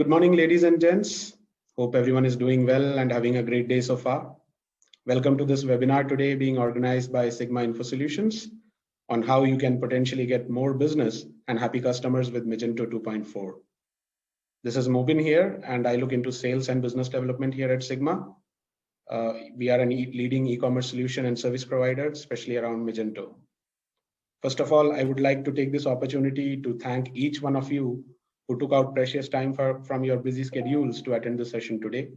Good morning, ladies and gents. Hope everyone is doing well and having a great day so far. Welcome to this webinar today being organized by Sigma Info Solutions on how you can potentially get more business and happy customers with Magento 2.4. This is Mobin here, and I look into sales and business development here at Sigma. We are a leading e-commerce solution and service provider, especially around Magento. First of all, I would like to take this opportunity to thank each one of you who took out precious time from your busy schedules to attend the session today.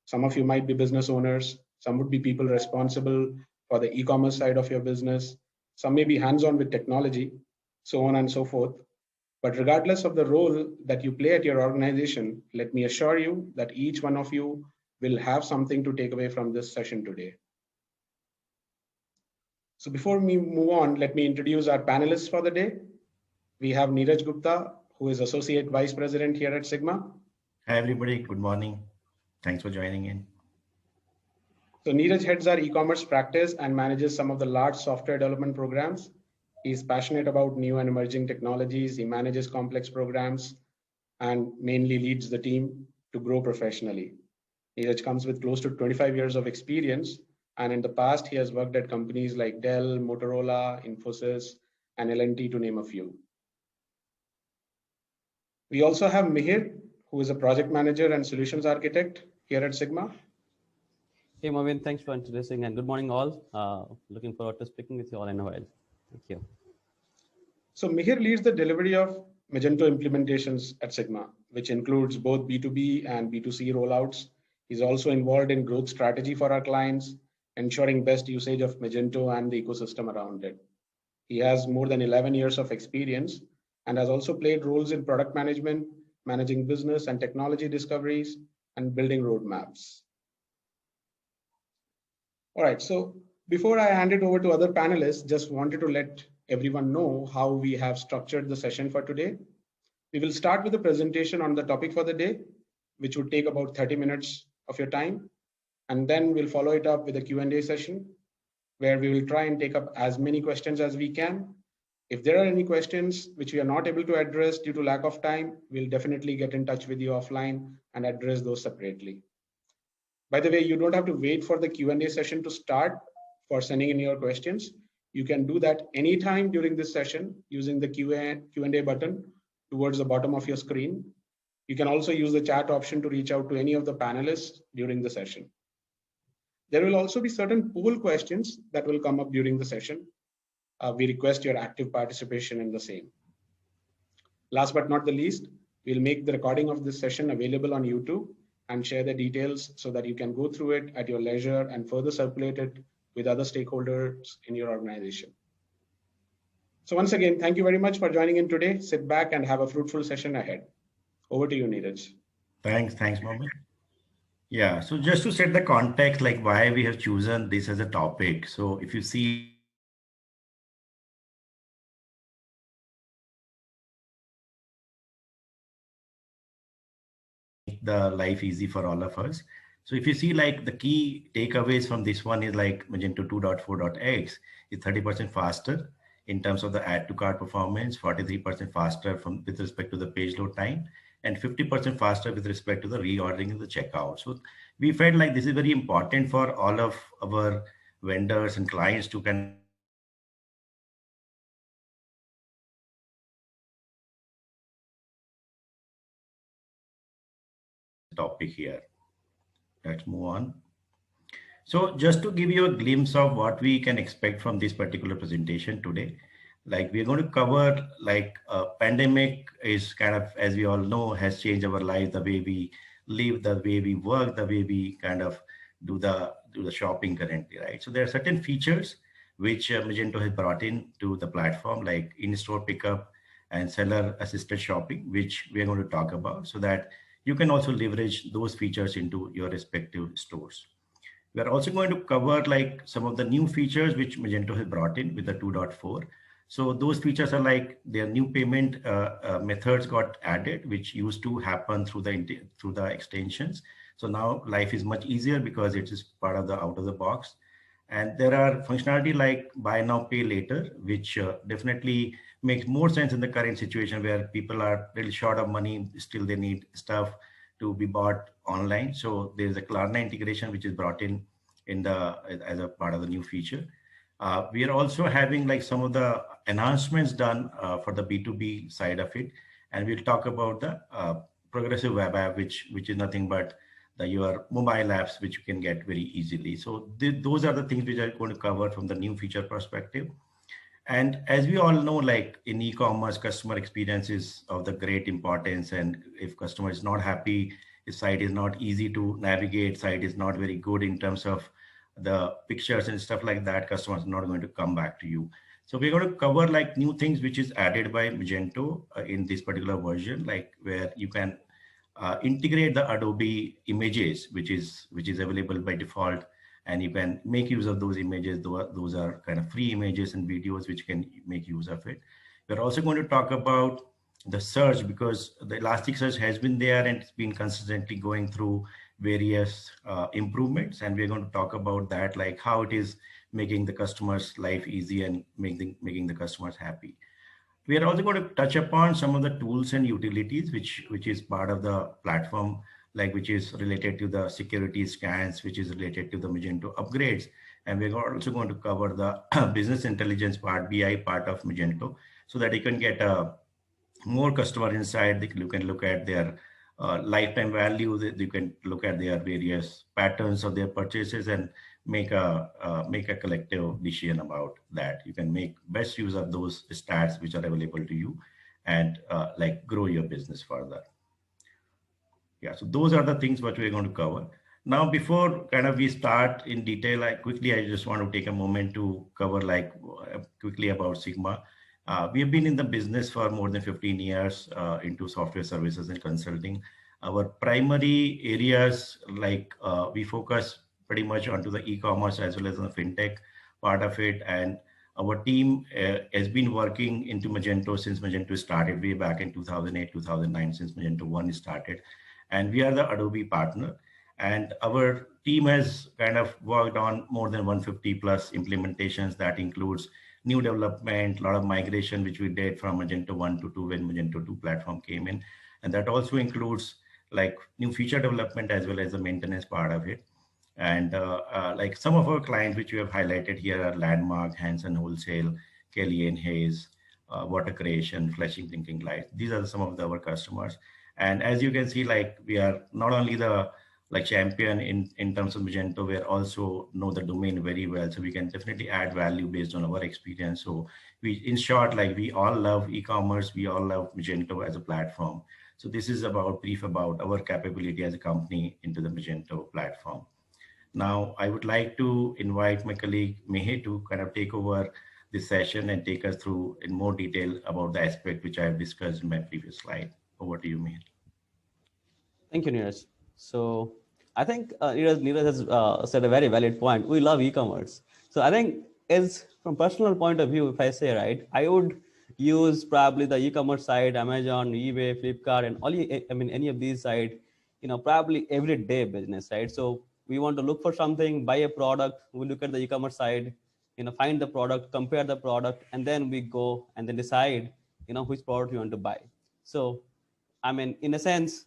Some of you might be business owners, some would be people responsible for the e-commerce side of your business, some may be hands-on with technology, so on and so forth. But regardless of the role that you play at your organization, let me assure you that each one of you will have something to take away from this session today. So before we move on, let me introduce our panelists for the day. We have Neeraj Gupta, who is Associate Vice President here at Sigma. Hi, everybody. Good morning. Thanks for joining in. So Neeraj heads our e-commerce practice and manages some of the large software development programs. He's passionate about new and emerging technologies. He manages complex programs and mainly leads the team to grow professionally. Neeraj comes with close to 25 years of experience. And in the past, he has worked at companies like Dell, Motorola, Infosys, and L&T, to name a few. We also have Mihir, who is a project manager and solutions architect here at Sigma. Hey, Marvin, thanks for introducing and good morning all. Looking forward to speaking with you all in a while. Thank you. So Mihir leads the delivery of Magento implementations at Sigma, which includes both B2B and B2C rollouts. He's also involved in growth strategy for our clients, ensuring best usage of Magento and the ecosystem around it. He has more than 11 years of experience and has also played roles in product management, managing business and technology discoveries, and building roadmaps. All right, so before I hand it over to other panelists, just wanted to let everyone know how we have structured the session for today. We will start with a presentation on the topic for the day, which would take about 30 minutes of your time. And then we'll follow it up with a Q&A session, where we will try and take up as many questions as we can. If there are any questions which we are not able to address due to lack of time, we'll definitely get in touch with you offline and address those separately. By the way, you don't have to wait for the Q&A session to start for sending in your questions. You can do that anytime during this session using the Q&A button towards the bottom of your screen. You can also use the chat option to reach out to any of the panelists during the session. There will also be certain poll questions that will come up during the session. We request your active participation in the same. Last but not the least, we'll make the recording of this session available on YouTube and share the details so that you can go through it at your leisure and further circulate it with other stakeholders in your organization. So once again, thank you very much for joining in today. Sit back and have a fruitful session ahead. Over to you, Neeraj. Thanks, Mohammed. Yeah, so just to set the context, like why we have chosen this as a topic. So if you see the life easy for all of us. So if you see like the key takeaways from this one is like Magento 2.4.x is 30% faster in terms of the add to cart performance, 43% faster with respect to the page load time, and 50% faster with respect to the reordering and the checkout. So we felt like this is very important for all of our vendors and clients to kind topic here. Let's move on. So just to give you a glimpse of what we can expect from this particular presentation today, like we're going to cover like pandemic is kind of, as we all know, has changed our life, the way we live, the way we work, the way we kind of do the shopping currently, right? So there are certain features which Magento has brought in to the platform, like in-store pickup and seller assisted shopping, which we're going to talk about, so that you can also leverage those features into your respective stores. We are also going to cover like some of the new features which Magento has brought in with the 2.4. So those features are like their new payment methods got added, which used to happen through the extensions. So now life is much easier because it is part of the out of the box. And there are functionality like buy now, pay later, which definitely makes more sense in the current situation where people are really short of money. Still, they need stuff to be bought online. So there's a Klarna integration which is brought in the as a part of the new feature. We are also having like some of the enhancements done for the B2B side of it, and we'll talk about the progressive web app, which is nothing but your mobile apps, which you can get very easily. So those are the things which I'm going to cover from the new feature perspective. And as we all know, like in e-commerce, customer experience is of the great importance. And if customer is not happy, if site is not easy to navigate, site is not very good in terms of the pictures and stuff like that, customers are not going to come back to you. So we're going to cover like new things which is added by Magento in this particular version, like where you can integrate the Adobe images, which is available by default, and you can make use of those images. Those are kind of free images and videos which can make use of it. We're also going to talk about the search, because the Elasticsearch has been there and it's been consistently going through various improvements, and we're going to talk about that, like how it is making the customer's life easy and making the customers happy. We are also going to touch upon some of the tools and utilities which is part of the platform, like which is related to the security scans, which is related to the Magento upgrades. And we're also going to cover the business intelligence part, BI part of Magento, so that you can get a more customer insight. You can look at their lifetime value. You can look at their various patterns of their purchases and make a collective decision about that. You can make best use of those stats which are available to you, and like grow your business further. Yeah, so those are the things what we're going to cover. Now, before kind of we start in detail, I just want to take a moment to cover like quickly about Sigma. We have been in the business for more than 15 years into software services and consulting. Our primary areas, like we focus pretty much onto the e-commerce as well as the fintech part of it. And our team has been working into Magento since Magento started way back in 2008, 2009, since Magento 1 started. And we are the Adobe partner. And our team has kind of worked on more than 150 plus implementations. That includes new development, a lot of migration, which we did from Magento 1 to 2 when Magento 2 platform came in. And that also includes like new feature development as well as the maintenance part of it. And like some of our clients, which we have highlighted here, are Landmark, Hanson Wholesale, Kelly and Hayes, Water Creation, Flashing Thinking Lights. These are some of our customers. And as you can see, like we are not only the like champion in terms of Magento, we also know the domain very well. So we can definitely add value based on our experience. So in short, like we all love e-commerce, we all love Magento as a platform. So this is brief about our capability as a company into the Magento platform. Now, I would like to invite my colleague Mehe to kind of take over this session and take us through in more detail about the aspect which I have discussed in my previous slide. Over to you, Mehe. Thank you, Neeraj. So I think Neeraj has said a very valid point. We love e-commerce. So I think as from personal point of view, if I say, right, I would use probably the e-commerce site, Amazon, eBay, Flipkart, and any of these sites, probably everyday business, right? So we want to look for something, buy a product, we look at the e-commerce side, find the product, compare the product, and then we go and then decide, which product you want to buy. So, in a sense,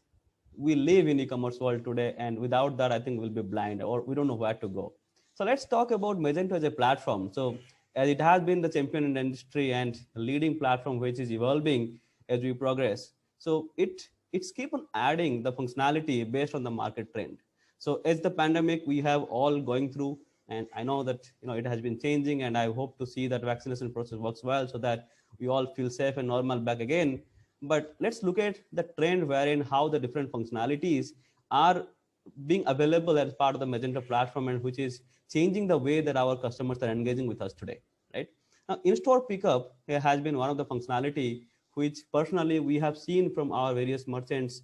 we live in e-commerce world today, and without that, I think we'll be blind or we don't know where to go. So let's talk about Magento as a platform. So as it has been the champion in the industry and leading platform, which is evolving as we progress. So it's keep on adding the functionality based on the market trend. So as the pandemic we have all going through, and I know that it has been changing, and I hope to see that vaccination process works well so that we all feel safe and normal back again. But let's look at the trend wherein how the different functionalities are being available as part of the Magento platform, and which is changing the way that our customers are engaging with us today, right? Now, in-store pickup has been one of the functionality which personally we have seen from our various merchants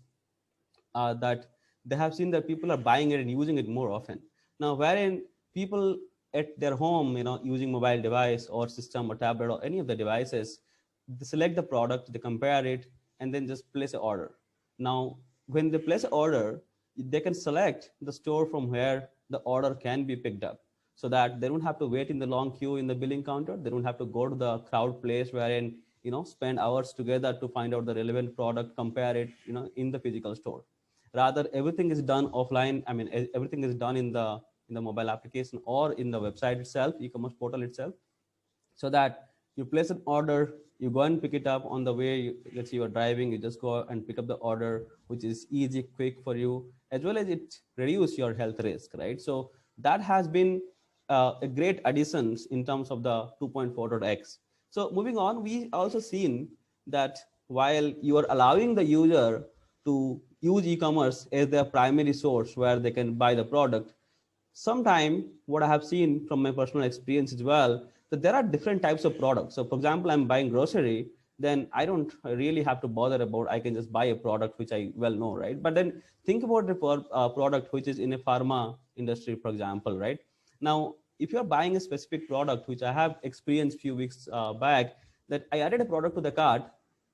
that they have seen that people are buying it and using it more often. Now, wherein people at their home, using mobile device or system or tablet or any of the devices, they select the product, they compare it, and then just place an order. Now, when they place an order, they can select the store from where the order can be picked up. so that they don't have to wait in the long queue in the billing counter. They don't have to go to the crowd place wherein, spend hours together to find out the relevant product, compare it, in the physical store. Rather, everything is done offline. I mean, everything is done in the mobile application or in the website itself, e-commerce portal itself, so that you place an order, you go and pick it up on the way. Let's say you are driving, you just go and pick up the order, which is easy, quick for you, as well as it reduce your health risk, right? So that has been a great additions in terms of the 2.4.x. So moving on, we also seen that while you are allowing the user to use e-commerce as their primary source where they can buy the product, sometime what I have seen from my personal experience as well, that there are different types of products. So for example, I'm buying grocery, then I don't really have to bother about, I can just buy a product which I well know, right? But then think about the product which is in a pharma industry, for example, right? Now, if you're buying a specific product, which I have experienced few weeks back, that I added a product to the cart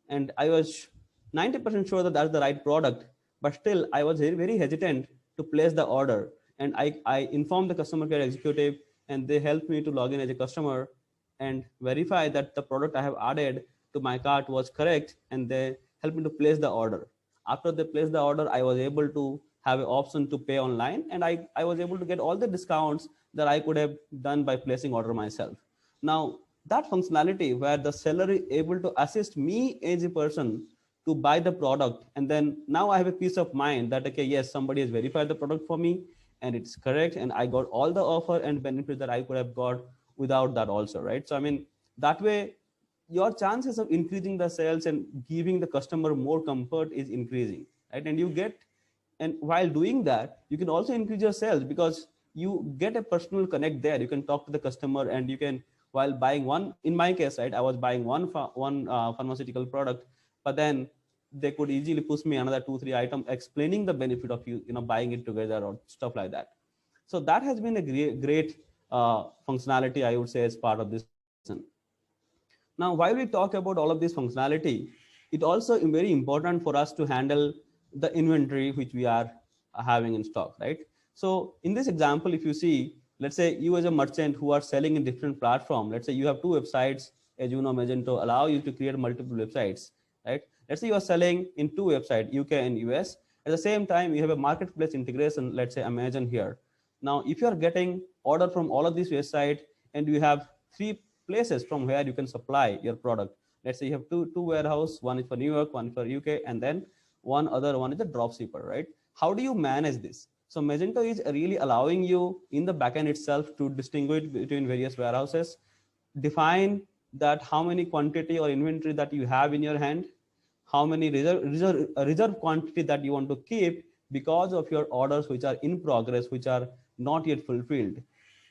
and I was 90% sure that that's the right product, but still I was very, very hesitant to place the order. And I informed the customer care executive and they helped me to log in as a customer and verify that the product I have added to my cart was correct, and they helped me to place the order. After they placed the order, I was able to have an option to pay online, and I was able to get all the discounts that I could have done by placing order myself. Now, that functionality where the seller is able to assist me as a person to buy the product, and then now I have a peace of mind that, okay, yes, somebody has verified the product for me and it's correct, and I got all the offer and benefit that I could have got without that also, right? So I mean, that way your chances of increasing the sales and giving the customer more comfort is increasing, right? And you get, and while doing that, you can also increase your sales because you get a personal connect there. You can talk to the customer, and you can, while buying one, in my case, right, I was buying one pharmaceutical product, but then they could easily push me another 2 3 items explaining the benefit of buying it together or stuff like that. So that has been a great functionality, I would say, as part of this session. Now, while we talk about all of this functionality, it also is very important for us to handle the inventory which we are having in stock, right? So in this example, if you see, let's say you as a merchant who are selling in different platform, let's say you have two websites, as you know, Magento allow you to create multiple websites, right? Let's say you are selling in two websites, UK and US. At the same time, you have a marketplace integration, let's say Amazon here. Now, if you are getting order from all of these websites and you have three places from where you can supply your product. Let's say you have two warehouse, one is for New York, one for UK, and then one other one is a drop shipper, right? How do you manage this? So Magento is really allowing you in the backend itself to distinguish between various warehouses, define that how many quantity or inventory that you have in your hand, how many reserve quantity that you want to keep because of your orders which are in progress, which are not yet fulfilled,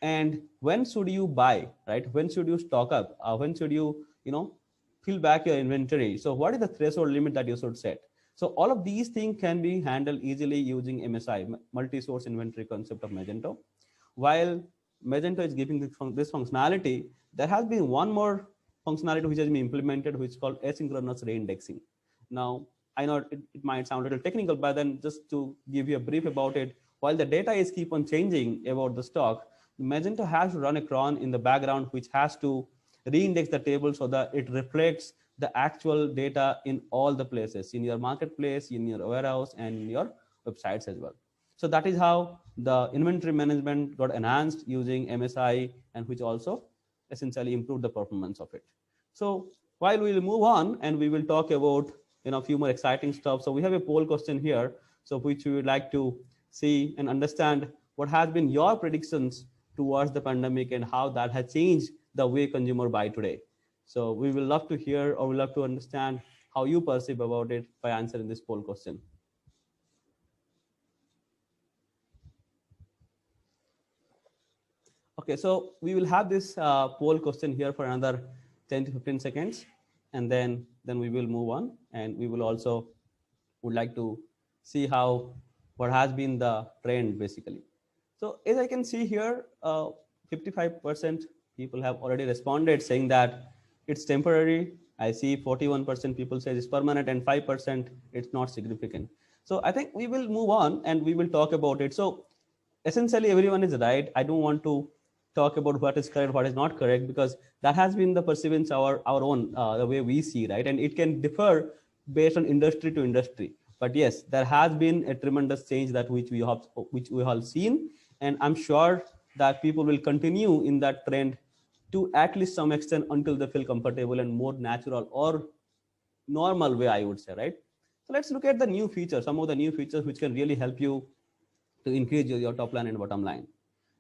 and when should you buy, right? When should you stock up? When should you fill back your inventory? So what is the threshold limit that you should set? So all of these things can be handled easily using MSI, multi-source inventory concept of Magento. While Magento is giving this functionality, there has been one more functionality which has been implemented, which is called asynchronous reindexing. Now, I know it might sound a little technical, but then just to give you a brief about it, while the data is keep on changing about the stock, Magento has to run a cron in the background, which has to reindex the table so that it reflects the actual data in all the places, in your marketplace, in your warehouse, and in your websites as well. So that is how the inventory management got enhanced using MSI, and which also essentially improved the performance of it. So while we will move on and we will talk about a few more exciting stuff. So we have a poll question here, so which we would like to see and understand what has been your predictions towards the pandemic and how that has changed the way consumer buy today. So we will love to hear, or we love to understand how you perceive about it by answering this poll question. Okay, so we will have this poll question here for another 10 to 15 seconds, and then we will move on, and we will also would like to see what has been the trend basically. So as I can see here, 55% people have already responded saying that it's temporary. I see 41% people say it's permanent, and 5% it's not significant. So I think we will move on and we will talk about it. So essentially everyone is right. I don't want to talk about what is correct, what is not correct, because that has been the perceivance our own, the way we see, right? And it can differ based on industry to industry. But yes, there has been a tremendous change that which we have seen, and I'm sure that people will continue in that trend to at least some extent until they feel comfortable and more natural or normal way, I would say, right? So let's look at the new features, some of the new features which can really help you to increase your top line and bottom line.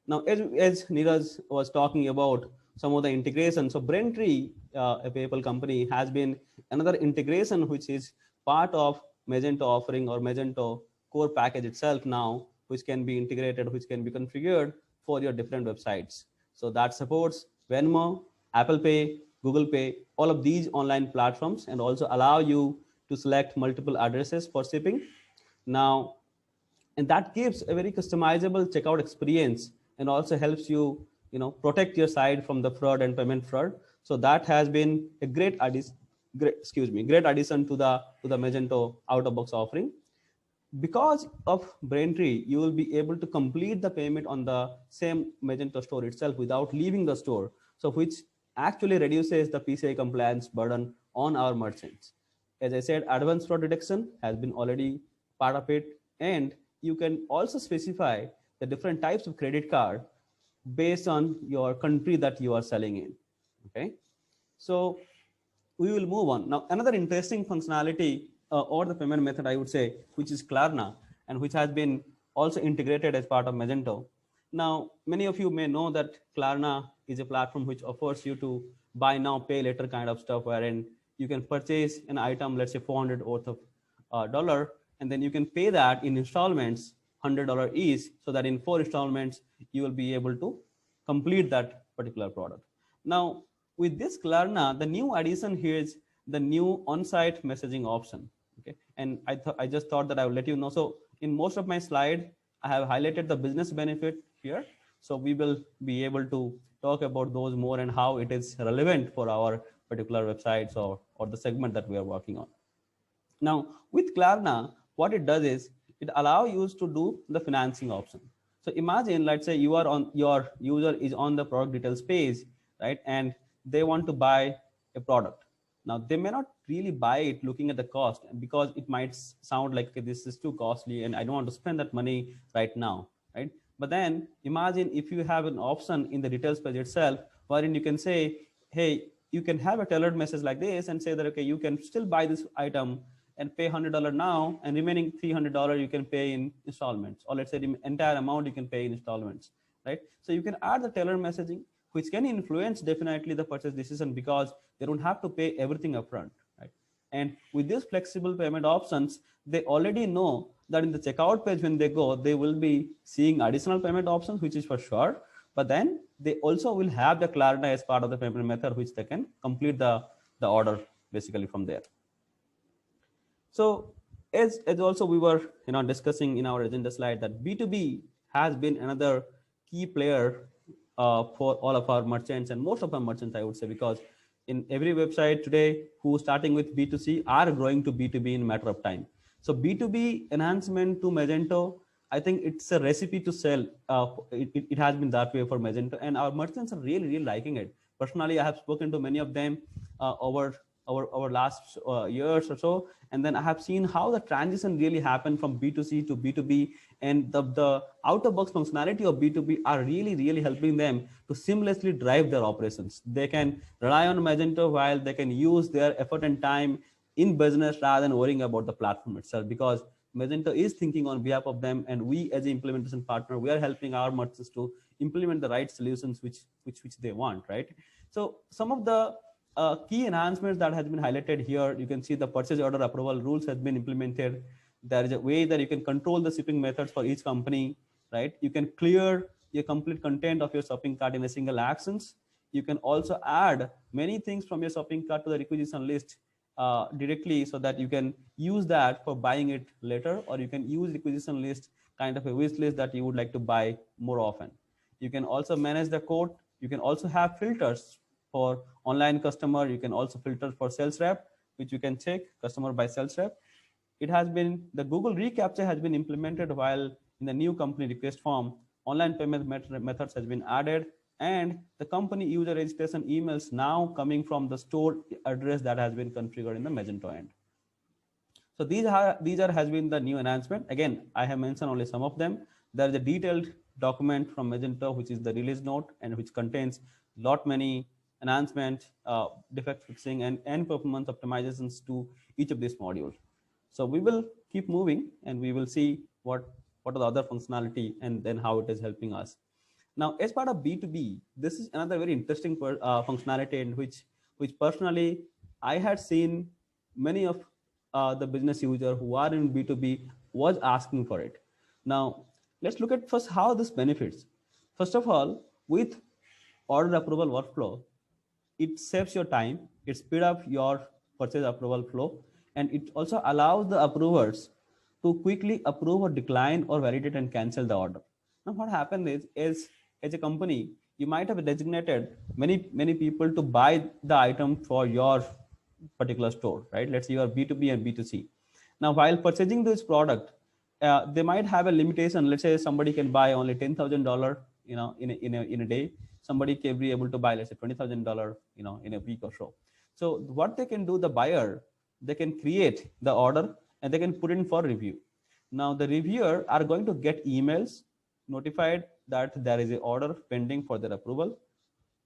Now, as Neeraj was talking about some of the integration, so Braintree, a PayPal company, has been another integration which is part of Magento offering or Magento core package itself now, which can be integrated, which can be configured for your different websites. So that supports Venmo, Apple Pay, Google Pay, all of these online platforms, and also allow you to select multiple addresses for shipping. Now, and that gives a very customizable checkout experience and also helps you, protect your site from the fraud and payment fraud. So that has been a great addition, great addition to the Magento out of box offering. Because of Braintree, you will be able to complete the payment on the same Magento store itself without leaving the store. So which actually reduces the PCI compliance burden on our merchants. As I said, advanced fraud detection has been already part of it. And you can also specify the different types of credit card based on your country that you are selling in. Okay. So we will move on. Now, another interesting functionality or the payment method, I would say, which is Klarna, and which has been also integrated as part of Magento. Now, many of you may know that Klarna is a platform which offers you to buy now, pay later kind of stuff, wherein you can purchase an item, let's say 400 worth of dollar, and then you can pay that in installments, $100 each, so that in 4 installments, you will be able to complete that particular product. Now, with this Klarna, the new addition here is the new on-site messaging option. Okay, and I just thought that I would let you know. So in most of my slide, I have highlighted the business benefit here. So we will be able to talk about those more and how it is relevant for our particular websites or the segment that we are working on. Now with Klarna, what it does is it allows you to do the financing option. So imagine, let's say you are on, your user is on the product details page, right? And they want to buy a product. Now they may not really buy it looking at the cost, because it might sound like, okay, this is too costly and I don't want to spend that money right now, right? But then imagine if you have an option in the details page itself, wherein you can say, hey, you can have a tailored message like this and say that, okay, you can still buy this item and pay $100 now, and remaining $300 you can pay in installments, or let's say the entire amount you can pay in installments, right? So you can add the tailored messaging, which can influence definitely the purchase decision, because they don't have to pay everything upfront, right? And with these flexible payment options, they already know that in the checkout page when they go, they will be seeing additional payment options, which is for sure. But then they also will have the Klarna as part of the payment method, which they can complete the order basically from there. So as also we were discussing in our agenda slide, that B2B has been another key player for all of our merchants and most of our merchants, I would say, because in every website today who starting with B2C are growing to B2B in a matter of time. So B2B enhancement to Magento, I think it's a recipe to sell. It has been that way for Magento, and our merchants are really liking it. Personally, I have spoken to many of them over last years or so, and then I have seen how the transition really happened from B2C to B2B, and the out-of-box functionality of B2B are really helping them to seamlessly drive their operations. They can rely on Magento while they can use their effort and time in business rather than worrying about the platform itself, because Magento is thinking on behalf of them, and we as an implementation partner, we are helping our merchants to implement the right solutions which they want, right? So some of the key enhancements that has been highlighted here, you can see the purchase order approval rules has been implemented. There is a way that you can control the shipping methods for each company, right? You can clear your complete content of your shopping cart in a single actions. You can also add many things from your shopping cart to the requisition list directly, so that you can use that for buying it later, or you can use requisition list kind of a wish list that you would like to buy more often. You can also manage the code. You can also have filters for online customer. You can also filter for sales rep, which you can check customer by sales rep. It has been, the Google reCAPTCHA has been implemented, while in the new company request form, online payment methods has been added. and the company user registration emails now coming from the stored address that has been configured in the Magento end. So these are has been the new announcement. Again, I have mentioned only some of them. There is a detailed document from Magento, which is the release note, and which contains lot many announcements, defect fixing, and performance optimizations to each of these modules. So we will keep moving, and we will see what are the other functionality, and then how it is helping us. Now, as part of B2B, this is another very interesting functionality in which personally I had seen many of the business user who are in B2B was asking for it. Now, let's look at first how this benefits. First of all, with order approval workflow, it saves your time, it speeds up your purchase approval flow, and it also allows the approvers to quickly approve or decline or validate and cancel the order. Now, what happens is as a company, you might have designated many people to buy the item for your particular store, right? Let's say you are B2B and B2C. Now, while purchasing this product, they might have a limitation. Let's say somebody can buy only $10,000, in a day. Somebody can be able to buy, let's say, $20,000, in a week or so. So what they can do, the buyer, they can create the order and they can put in for review. Now the reviewer are going to get emails notified that there is an order pending for their approval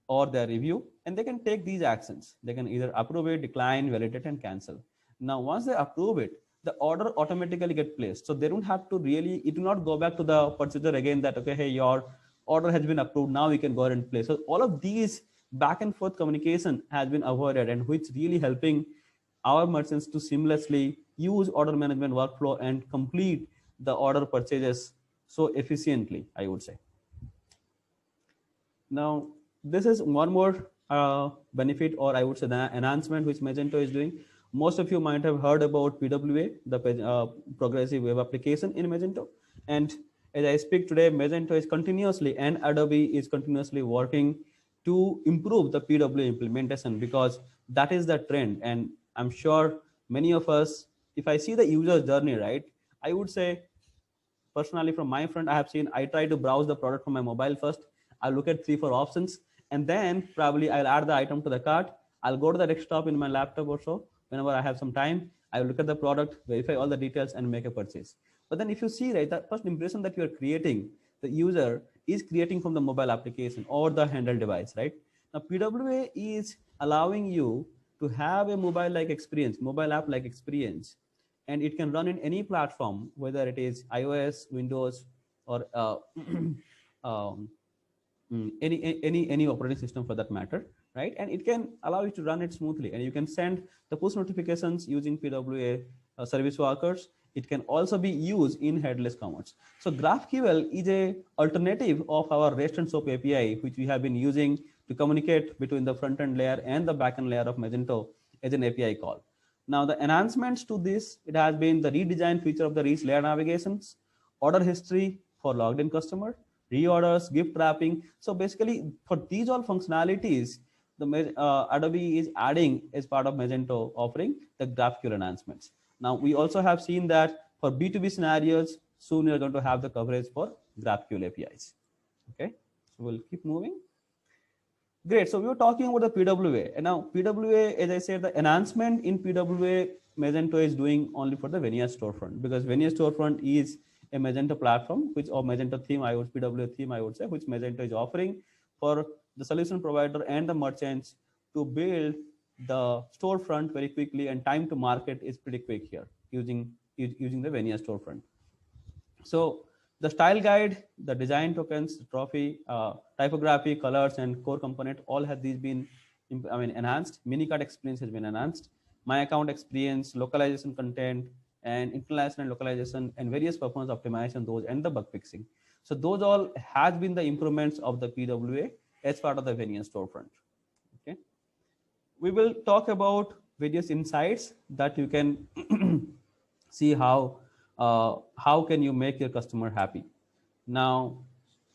or their review, and they can take these actions. They can either approve it, decline, validate, and cancel. Now, once they approve it, the order automatically get placed. So they don't have to really, it will not go back to the purchaser again that, okay, hey, your order has been approved. Now we can go ahead and place. So all of these back and forth communication has been avoided, and which really helping our merchants to seamlessly use order management workflow and complete the order purchases so efficiently, I would say. Now, this is one more benefit, or I would say the enhancement which Magento is doing. Most of you might have heard about PWA, the progressive web application in Magento. And as I speak today, Magento is continuously, and Adobe is continuously working to improve the PWA implementation, because that is the trend. And I'm sure many of us, if I see the user journey, right, I would say personally from my front, I try to browse the product from my mobile first. I'll look at 3-4 options, and then probably I'll add the item to the cart. I'll go to the desktop in my laptop or so. Whenever I have some time, I will look at the product, verify all the details, and make a purchase. But then if you see, right, the first impression that you are creating, the user is creating from the mobile application or the handheld device, right? Now, PWA is allowing you to have a mobile-like experience, mobile app-like experience, and it can run in any platform, whether it is iOS, Windows, or any operating system for that matter, right? And it can allow you to run it smoothly, and you can send the push notifications using PWA service workers. It can also be used in headless commerce. So GraphQL is a alternative of our REST and SOAP API, which we have been using to communicate between the front-end layer and the back-end layer of Magento as an API call. Now, the enhancements to this, it has been the redesigned feature of the rich layer navigations, order history for logged in customer, reorders, gift wrapping. So basically, for these all functionalities, the Adobe is adding as part of Magento offering the GraphQL enhancements. Now, we also have seen that for B2B scenarios, soon you're going to have the coverage for GraphQL APIs. Okay, so we'll keep moving. Great. So we were talking about the PWA, and now PWA, as I said, the enhancement in PWA, Magento is doing only for the Venia storefront, because Venia storefront is a Magento platform, which, or Magento theme, PWA theme, I would say, which Magento is offering for the solution provider and the merchants to build the storefront very quickly, and time to market is pretty quick here using the Venia storefront. So the style guide, the design tokens, the trophy, typography, colors, and core component, all have these been enhanced. Minicart experience has been enhanced. My account experience, localization content, and international localization, and various performance optimization, those, and the bug fixing. So those all has been the improvements of the PWA as part of the Venia storefront. Okay, we will talk about various insights that you can see how can you make your customer happy. Now,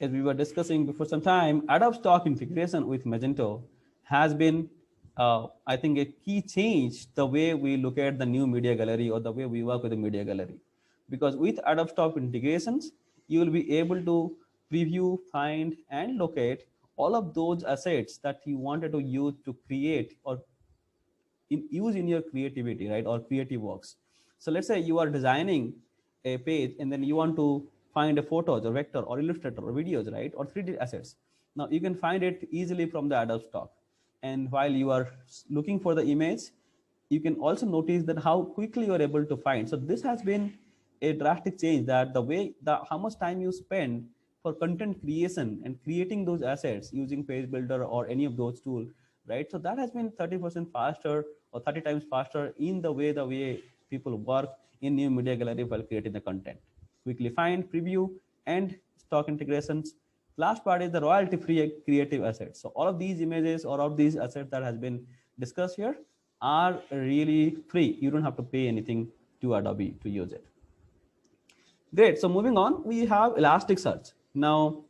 as we were discussing before some time, Adobe Stock integration with Magento has been, I think, a key change the way we look at the new media gallery, or the way we work with the media gallery. Because with Adobe Stock integrations, you will be able to preview, find, and locate all of those assets that you wanted to use to create or use in your creativity, right, or creative works. So let's say you are designing a page and then you want to find a photos or vector or illustrator or videos, right, or 3D assets. Now you can find it easily from the Adobe Stock. And while you are looking for the image, you can also notice that how quickly you are able to find. So this has been a drastic change, that the way that how much time you spend for content creation and creating those assets using page builder or any of those tools, right? So that has been 30% faster or 30 times faster in the way people work in new media gallery while creating the content. Quickly find, preview, and stock integrations. Last part is the royalty free creative assets. So all of these images or of these assets that has been discussed here are really free. You don't have to pay anything to Adobe to use it. Great. So moving on, we have Elasticsearch. Now,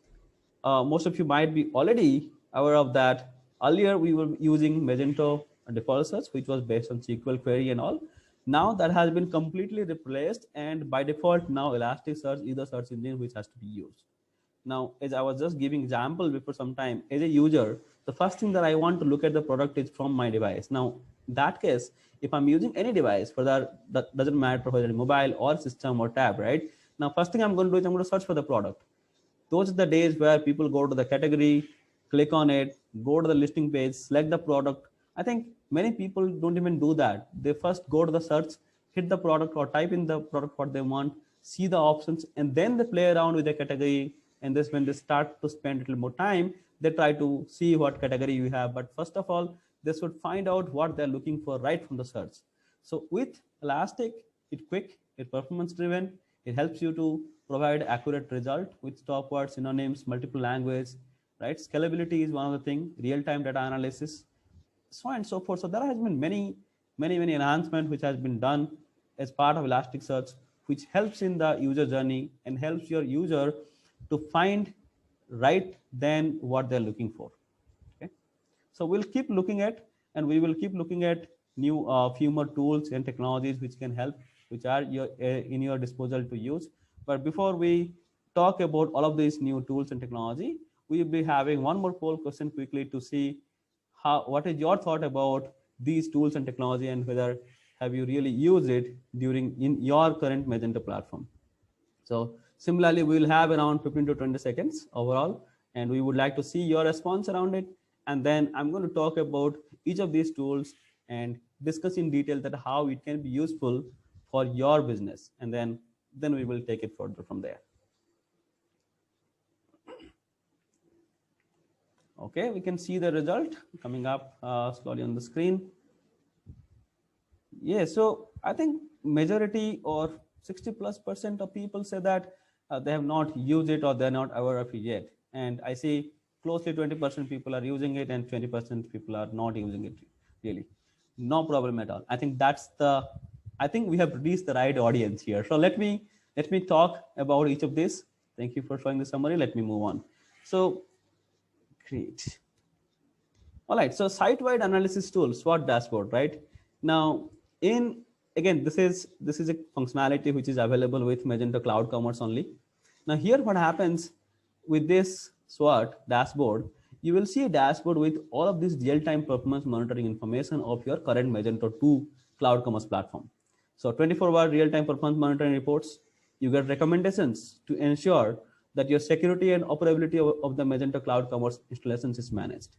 most of you might be already aware of that. Earlier, we were using Magento default search, which was based on SQL query and all. Now that has been completely replaced, and by default, now Elasticsearch is the search engine which has to be used. Now, as I was just giving example before some time, as a user, the first thing that I want to look at the product is from my device. Now, in that case, if I'm using any device, for that doesn't matter whether it's mobile or system or tab, right? Now, first thing I'm going to do is I'm going to search for the product. Those are the days where people go to the category, click on it, go to the listing page, select the product. I think many people don't even do that. They first go to the search, hit the product or type in the product what they want, see the options, and then they play around with the category. And this, when they start to spend a little more time, they try to see what category you have. But first of all, they should find out what they're looking for right from the search. So with Elastic, it's quick, it's performance driven, it helps you to provide accurate result with stop words, synonyms, multiple language, right? Scalability is one of the thing, real-time data analysis, so on and so forth. So there has been many enhancements which has been done as part of Elasticsearch, which helps in the user journey and helps your user to find right then what they're looking for. Okay, so we'll keep looking at, and we will keep looking at new few more tools and technologies which can help, which are in your disposal to use. But before we talk about all of these new tools and technology, we will be having one more poll question quickly to see what is your thought about these tools and technology, and whether have you really used it during in your current Magento platform. So similarly, we will have around 15 to 20 seconds overall, and we would like to see your response around it. And then I'm going to talk about each of these tools and discuss in detail that how it can be useful for your business. And then we will take it further from there. Okay, we can see the result coming up slowly on the screen. Yeah, so I think majority or 60+% of people say that they have not used it or they're not aware of it yet. And I see closely 20% people are using it and 20% people are not using it really. No problem at all. I think I think we have reached the right audience here. So let me talk about each of this. Thank you for showing the summary. Let me move on. So great. All right, so site-wide analysis tool, SWOT dashboard, right? Now, again, this is a functionality which is available with Magento Cloud Commerce only. Now here what happens with this SWOT dashboard, you will see a dashboard with all of this real-time performance monitoring information of your current Magento 2 Cloud Commerce platform. So 24-hour real-time performance monitoring reports, you get recommendations to ensure that your security and operability of the Magento Cloud Commerce installations is managed.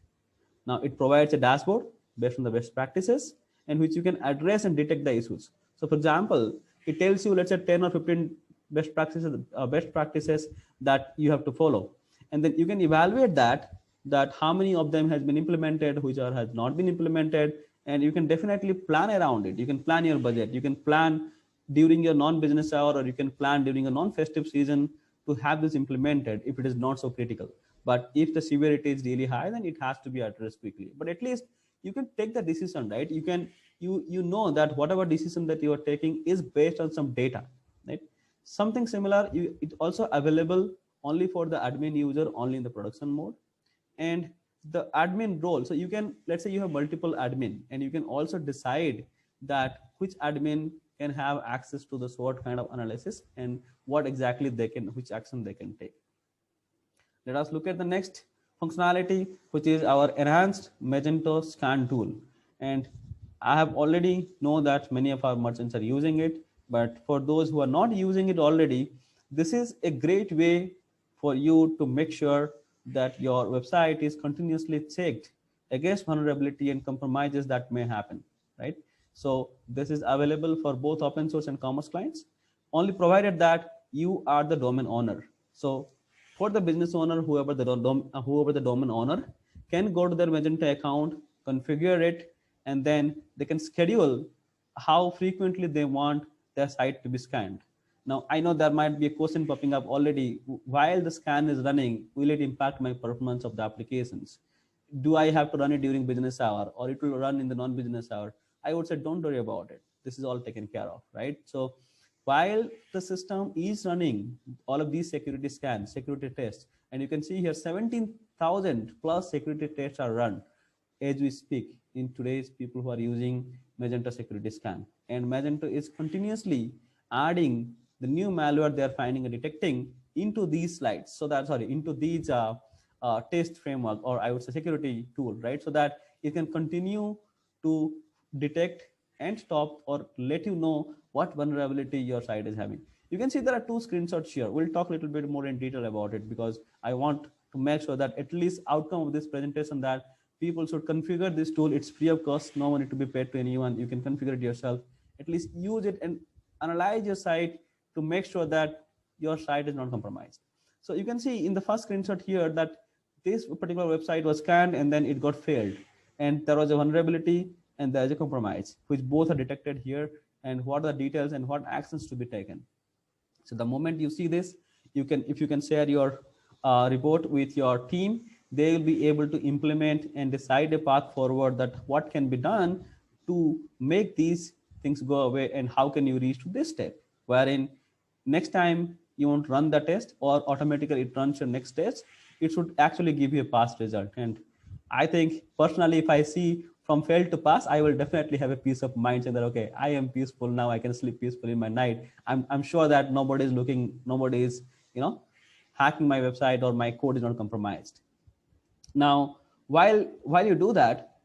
Now it provides a dashboard based on the best practices and which you can address and detect the issues. So for example, it tells you, let's say 10 or 15 best practices that you have to follow. And then you can evaluate that how many of them has been implemented, which are has not been implemented, and you can definitely plan around it. You can plan your budget. You can plan during your non-business hour, or you can plan during a non-festive season to have this implemented if it is not so critical. But if the severity is really high, then it has to be addressed quickly. But at least you can take the decision, right? You know that whatever decision that you are taking is based on some data, right? Something similar, it's also available only for the admin user, only in the production mode. And the admin role, so you can, let's say you have multiple admin, and you can also decide that which admin can have access to the SWOT kind of analysis and what exactly which action they can take. Let us look at the next functionality, which is our enhanced Magento scan tool. And I have already know that many of our merchants are using it, but for those who are not using it already, this is a great way for you to make sure that your website is continuously checked against vulnerability and compromises that may happen, right? So this is available for both open source and commerce clients, only provided that you are the domain owner. So for the business owner, whoever the domain owner can go to their Magento account, configure it, and then they can schedule how frequently they want their site to be scanned. Now, I know there might be a question popping up already. While the scan is running, will it impact my performance of the applications? Do I have to run it during business hour, or it will run in the non-business hour? I would say don't worry about it. This is all taken care of, right? So while the system is running all of these security scans, security tests, and you can see here 17,000 plus security tests are run as we speak in today's people who are using Magento security scan. And Magento is continuously adding the new malware they are finding and detecting into these slides. So that, sorry, into these test framework, or I would say security tool, right? So that it can continue to detect and stop or let you know what vulnerability your site is having. You can see there are two screenshots here. We'll talk a little bit more in detail about it, because I want to make sure that at least outcome of this presentation that people should configure this tool. It's free of cost, no money to be paid to anyone. You can configure it yourself. At least use it and analyze your site to make sure that your site is not compromised. So you can see in the first screenshot here that this particular website was scanned and then it got failed, and there was a vulnerability and there is a compromise, which both are detected here, and what are the details and what actions to be taken. So the moment you see this, you can, if you can share your report with your team, they will be able to implement and decide a path forward that what can be done to make these things go away, and how can you reach to this step, wherein next time you won't run the test or automatically it runs your next test, it should actually give you a past result. And I think personally, if I see from fail to pass, I will definitely have a peace of mind saying that, okay, I am peaceful now, I can sleep peacefully in my night. I'm sure that nobody is looking, nobody is, hacking my website, or my code is not compromised. Now, while you do that,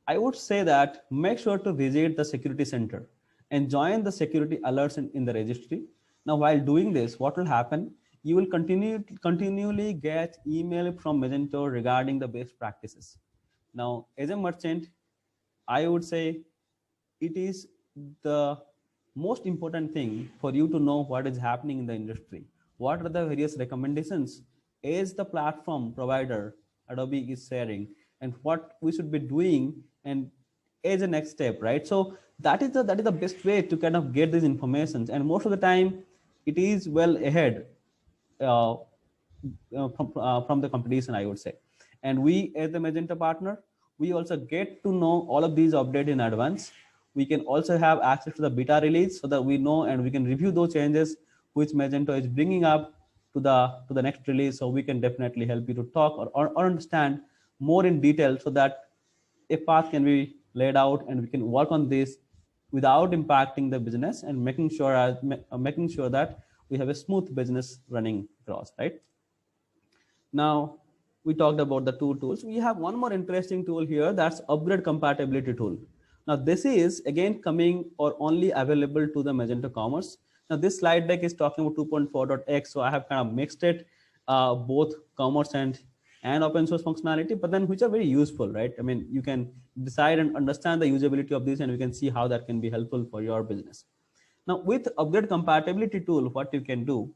I would say that make sure to visit the security center and join the security alerts in the registry. Now, while doing this, what will happen? You will continually get email from Magento regarding the best practices. Now, as a merchant, I would say it is the most important thing for you to know what is happening in the industry. What are the various recommendations as the platform provider Adobe is sharing, and what we should be doing and as a next step, right? So that is the best way to kind of get these informations, and most of the time it is well ahead from the competition, I would say. And we as the Magento partner, we also get to know all of these updates in advance. We can also have access to the beta release so that we know and we can review those changes which Magento is bringing up to the next release. So we can definitely help you to talk or understand more in detail, so that a path can be laid out and we can work on this without impacting the business, and making sure that we have a smooth business running across, right? Now, we talked about the two tools. We have one more interesting tool here, that's upgrade compatibility tool. Now, this is again coming or only available to the Magento Commerce. Now, this slide deck is talking about 2.4.x, so I have kind of mixed it, both commerce and open source functionality, but then which are very useful, right? I mean, you can decide and understand the usability of this, and we can see how that can be helpful for your business. Now, with upgrade compatibility tool, what you can do,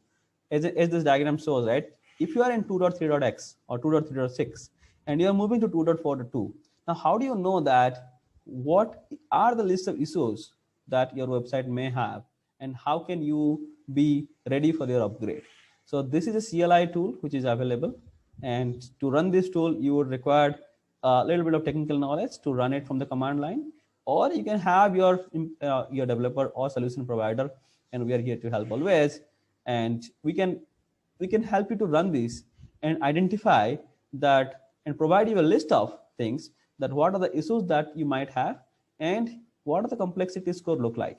as this diagram shows, right? If you are in 2.3.x or 2.3.6 and you are moving to 2.4.2, now how do you know that what are the list of issues that your website may have, and how can you be ready for your upgrade? So this is a CLI tool which is available, and to run this tool, you would require a little bit of technical knowledge to run it from the command line, or you can have your developer or solution provider, and we are here to help always, and we can help you to run this and identify that and provide you a list of things, that what are the issues that you might have and what are the complexity score look like.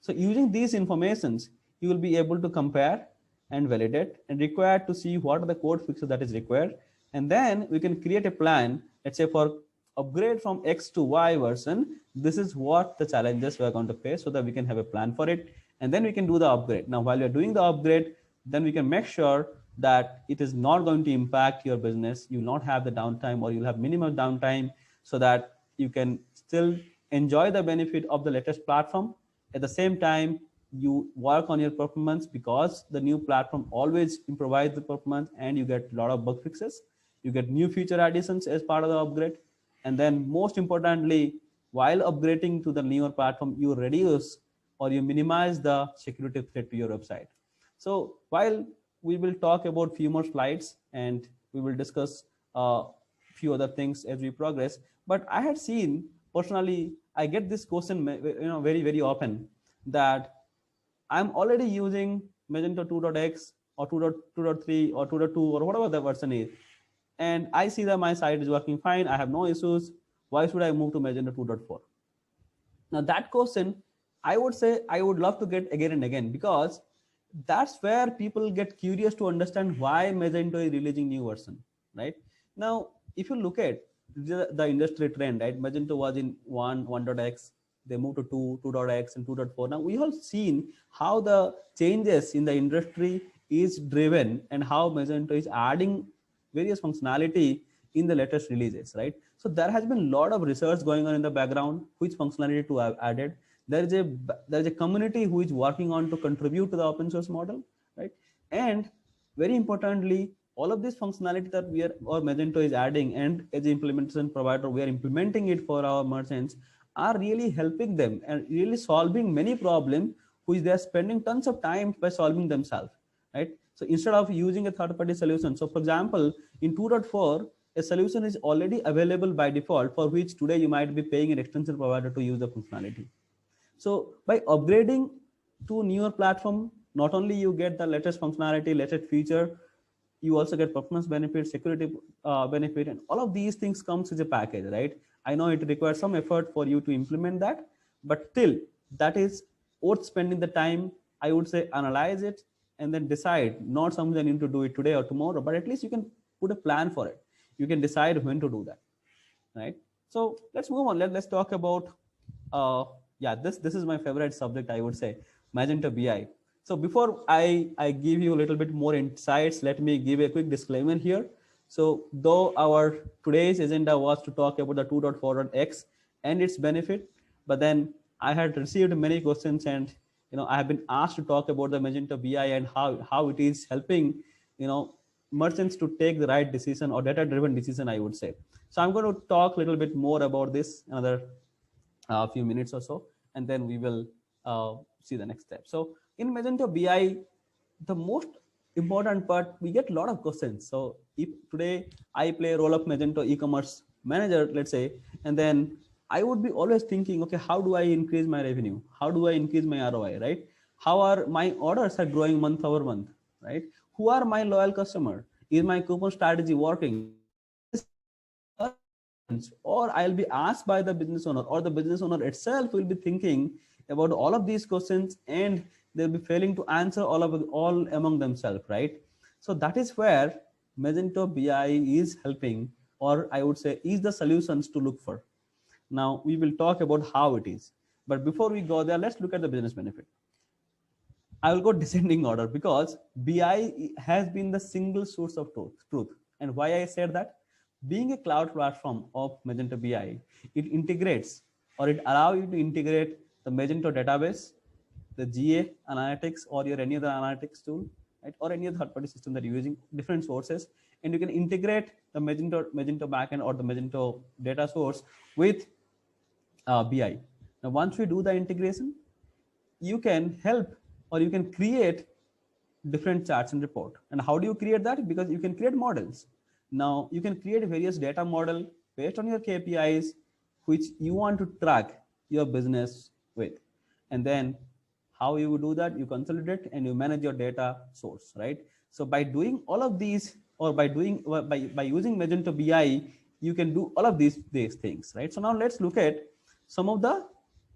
So using these informations, you will be able to compare and validate and require to see what are the code fixes that is required, And then we can create a plan, let's say for upgrade from X to Y version, this is what the challenges we're going to face, so that we can have a plan for it. And then we can do the upgrade. Now, while you're doing the upgrade, then we can make sure that it is not going to impact your business. You'll not have the downtime, or you'll have minimum downtime, so that you can still enjoy the benefit of the latest platform. At the same time, you work on your performance, because the new platform always improvises the performance, and you get a lot of bug fixes. You get new feature additions as part of the upgrade. And then most importantly, while upgrading to the newer platform, you reduce or you minimize the security threat to your website. So while we will talk about few more slides, and we will discuss a few other things as we progress, but I had seen personally, I get this question very, very often, that I'm already using Magento 2.x or 2.3 or 2.2 or whatever the version is, and I see that my site is working fine, I have no issues. Why should I move to Magento 2.4? Now that question, I would say I would love to get again and again, because that's where people get curious to understand why Magento is releasing new version, right? Now, if you look at the industry trend, right? Magento was in 1.x, they moved to 2.x and 2.4. Now we have seen how the changes in the industry is driven, and how Magento is adding various functionality in the latest releases, right? So there has been a lot of research going on in the background, which functionality to have added. There is a community who is working on to contribute to the open source model, right? And very importantly, all of this functionality that we are, or Magento is adding, and as the implementation provider, we are implementing it for our merchants, are really helping them and really solving many problems which they are spending tons of time by solving themselves, right? So instead of using a third-party solution, so for example, in 2.4, a solution is already available by default, for which today you might be paying an extension provider to use the functionality. So by upgrading to newer platform, not only you get the latest functionality, latest feature, you also get performance benefit, security benefit, and all of these things comes as a package, right? I know it requires some effort for you to implement that, but still that is worth spending the time. I would say analyze it and then decide, not something you need to do it today or tomorrow, but at least you can put a plan for it. You can decide when to do that, right? So let's move on. Let's talk about, yeah, this is my favorite subject, I would say, Magento BI. So before I give you a little bit more insights, let me give a quick disclaimer here. So though our today's agenda was to talk about the 2.4.x and its benefit, but then I had received many questions, and I have been asked to talk about the Magento BI and how it is helping merchants to take the right decision, or data-driven decision, I would say. So I'm going to talk a little bit more about this another few minutes or so, and then we will see the next step. So in Magento BI, the most important part, we get a lot of questions. So if today I play a role of Magento e-commerce manager, let's say, and then I would be always thinking, okay, how do I increase my revenue? How do I increase my ROI, right? How are my orders are growing month over month, right? Who are my loyal customer? Is my coupon strategy working? Or I'll be asked by the business owner, or the business owner itself will be thinking about all of these questions, and they'll be failing to answer all among themselves, right? So that is where Magento BI is helping, or I would say is the solutions to look for. Now we will talk about how it is, but before we go there, let's look at the business benefit. I will go descending order, because BI has been the single source of truth. And why I said that? Being a cloud platform of Magento BI, it integrates, or it allows you to integrate the Magento database, the GA analytics, or your any other analytics tool, right? Or any other third-party system that you're using, different sources, and you can integrate the Magento backend or the Magento data source with BI. Now, once we do the integration, you can help, or you can create different charts and report. And how do you create that? Because you can create models. Now you can create various data model based on your KPIs, which you want to track your business with. And then how you would do that? You consolidate and you manage your data source, right? So by doing all of these, or by using Magento BI, you can do all of these things, right? So now let's look at some of the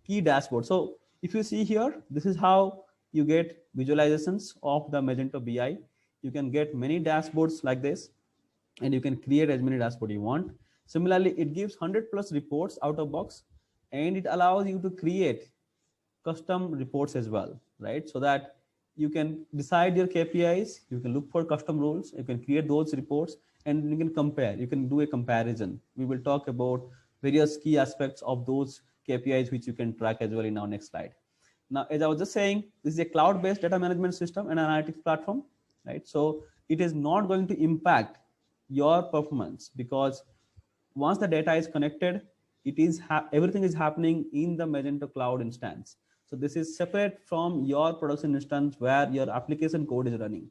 key dashboards. So if you see here, this is how you get visualizations of the Magento BI. You can get many dashboards like this. and you can create as many dashboard you want. Similarly, it gives 100 plus reports out of box, and it allows you to create custom reports as well, right? So that you can decide your KPIs, you can look for custom rules, you can create those reports, and you can compare, you can do a comparison. We will talk about various key aspects of those KPIs which you can track as well in our next slide. Now, as I was just saying, this is a cloud-based data management system and analytics platform, right? So it is not going to impact your performance, because once the data is connected, it is everything is happening in the Magento cloud instance. So this is separate from your production instance where your application code is running.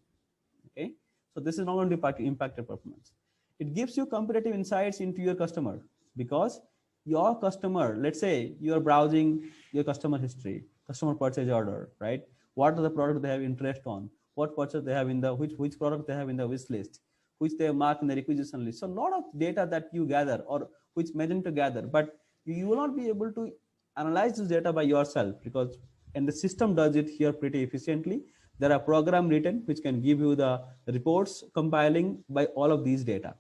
Okay, so this is not going to impact your performance. It gives you competitive insights into your customer, because your customer, let's say you are browsing your customer history, customer purchase order, right? What are the products they have interest on? What purchase they have in the which product they have in the wish list, which they mark in the requisition list. So a lot of data that you gather, or which Magento gather, but you will not be able to analyze this data by yourself, because and the system does it here pretty efficiently. There are programs written which can give you the reports compiling by all of these data.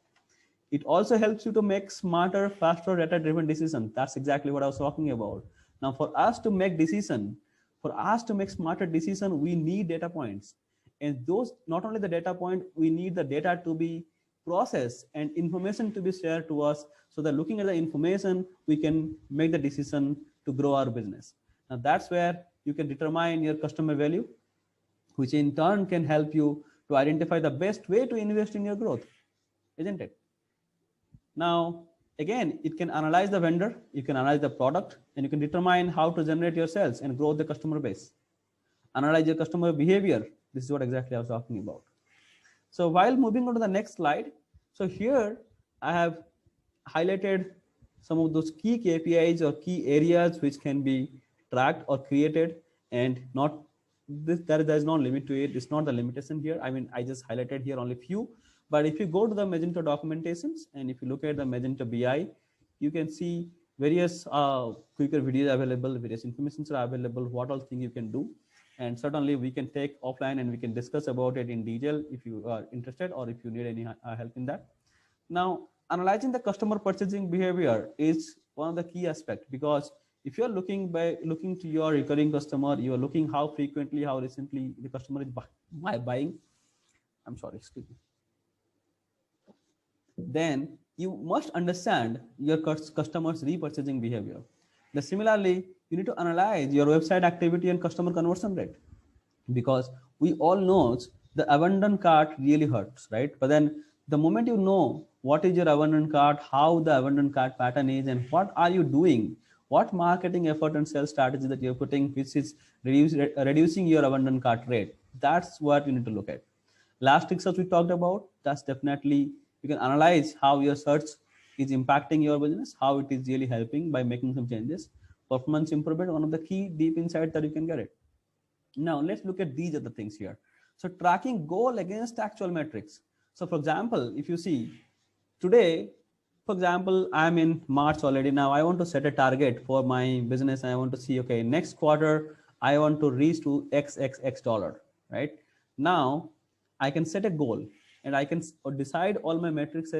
It also helps you to make smarter, faster data-driven decisions. That's exactly what I was talking about. Now, for us to make decision, for us to make smarter decision, we need data points. And those, not only the data point, we need the data to be processed and information to be shared to us, so that looking at the information, we can make the decision to grow our business. Now, that's where you can determine your customer value, which in turn can help you to identify the best way to invest in your growth, isn't it? Now, again, it can analyze the vendor, you can analyze the product, and you can determine how to generate your sales and grow the customer base. Analyze your customer behavior. This is what exactly I was talking about. So while moving on to the next slide, so here I have highlighted some of those key KPIs or key areas which can be tracked or created, and not this, there's no limit to it. It's not the limitation here. I mean, I just highlighted here only few, but if you go to the Magento documentations and if you look at the Magento BI, you can see various quicker videos available, various informations are available, what all things you can do. And certainly we can take offline and we can discuss about it in detail if you are interested, or if you need any help in that. Now, analyzing the customer purchasing behavior is one of the key aspects, because if you're looking to your recurring customer, you're looking how frequently, how recently the customer is buying. I'm sorry, excuse me. Then you must understand your customers' repurchasing behavior. Similarly, you need to analyze your website activity and customer conversion rate, because we all know the abandoned cart really hurts, right? But then the moment you know what is your abandoned cart, how the abandoned cart pattern is, and what are you doing, what marketing effort and sales strategy that you're putting, which is reducing your abandoned cart rate, that's what you need to look at. Last search we talked about, that's definitely, you can analyze how your search is impacting your business, how it is really helping by making some changes. Performance improvement, one of the key deep insights that you can get it. Now let's look at these other things here. So tracking goal against actual metrics. So for example, if you see today, for example, I'm in March already. Now I want to set a target for my business. I want to see, okay, next quarter, I want to reach to X dollar, right? Now I can set a goal and I can decide all my metrics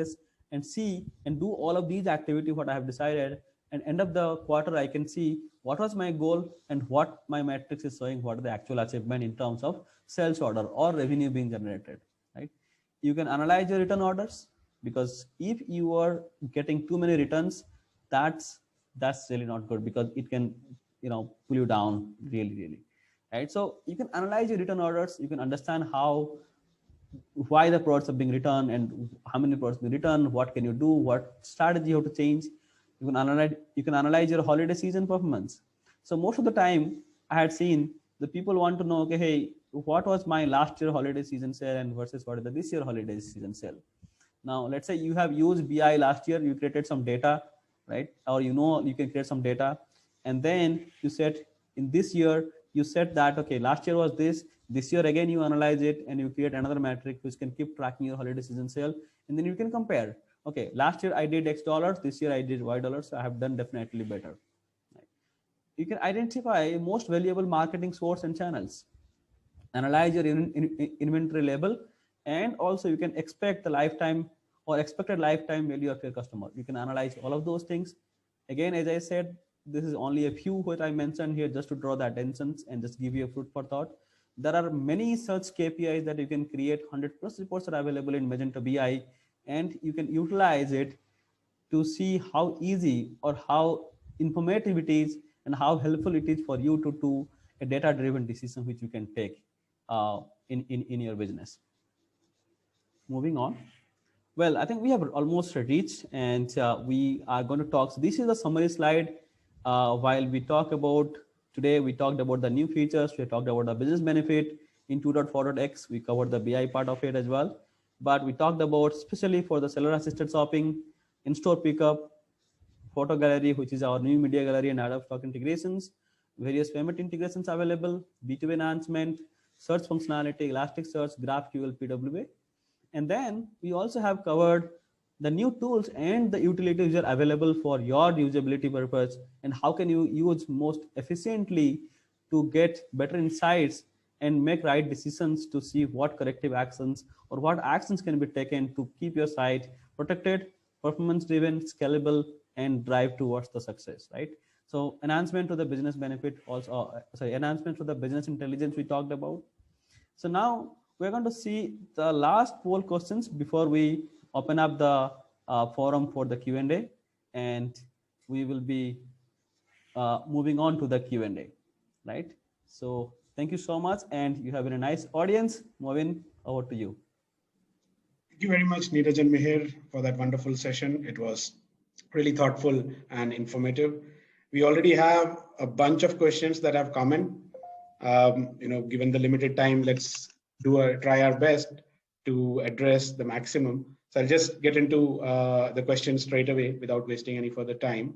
and see and do all of these activities, what I have decided, and end of the quarter, I can see what was my goal and what my metrics is showing, what are the actual achievement in terms of sales order or revenue being generated, right? You can analyze your return orders, because if you are getting too many returns, that's really not good, because it can, pull you down really, right? So you can analyze your return orders, you can understand why the products are being returned and how many products being returned, what can you do, what strategy you have to change. You can analyze your holiday season performance. So most of the time I had seen the people want to know, okay, hey, what was my last year holiday season sale and versus what is the this year holiday season sale. Now let's say you have used BI last year, you created some data, right? Or you can create some data, and then you said in this year you said that, okay, last year was this year again you analyze it and you create another metric which can keep tracking your holiday season sale, and then you can compare, okay, last year I did X dollars, this year I did Y dollars, so I have done definitely better. Right? You can identify most valuable marketing source and channels, analyze your inventory level, and also you can expect the lifetime or expected lifetime value of your customer. You can analyze all of those things. Again, as I said, this is only a few what I mentioned here just to draw the attention and just give you a food for thought. There are many such KPIs that you can create. 100 plus reports are available in Magento BI, and you can utilize it to see how easy or how informative it is and how helpful it is for you to do a data-driven decision which you can take in your business. Moving on. Well, I think we have almost reached, and we are going to talk. So this is the summary slide. While we talk about today, we talked about the new features. We talked about the business benefit in 2.4.x. We covered the BI part of it as well. But we talked about, especially for the seller assisted shopping, in-store pickup, photo gallery, which is our new media gallery and out of stock integrations, various payment integrations available, B2B enhancement, search functionality, Elasticsearch, GraphQL, PWA. And then we also have covered the new tools and the utilities are available for your usability purpose and how can you use most efficiently to get better insights and make right decisions to see what corrective actions or what actions can be taken to keep your site protected, performance driven, scalable, and drive towards the success, right? So enhancement to the business benefit also, enhancement to the business intelligence we talked about. So now we're going to see the last poll questions before we open up the forum for the Q&A, and we will be moving on to the Q&A, right? So thank you so much, and you have been a nice audience. Movin, over to you. Thank you very much, Neeraj and Mihir, for that wonderful session. It was really thoughtful and informative. We already have a bunch of questions that have come in. Given the limited time, let's try our best to address the maximum. So I'll just get into the questions straight away without wasting any further time.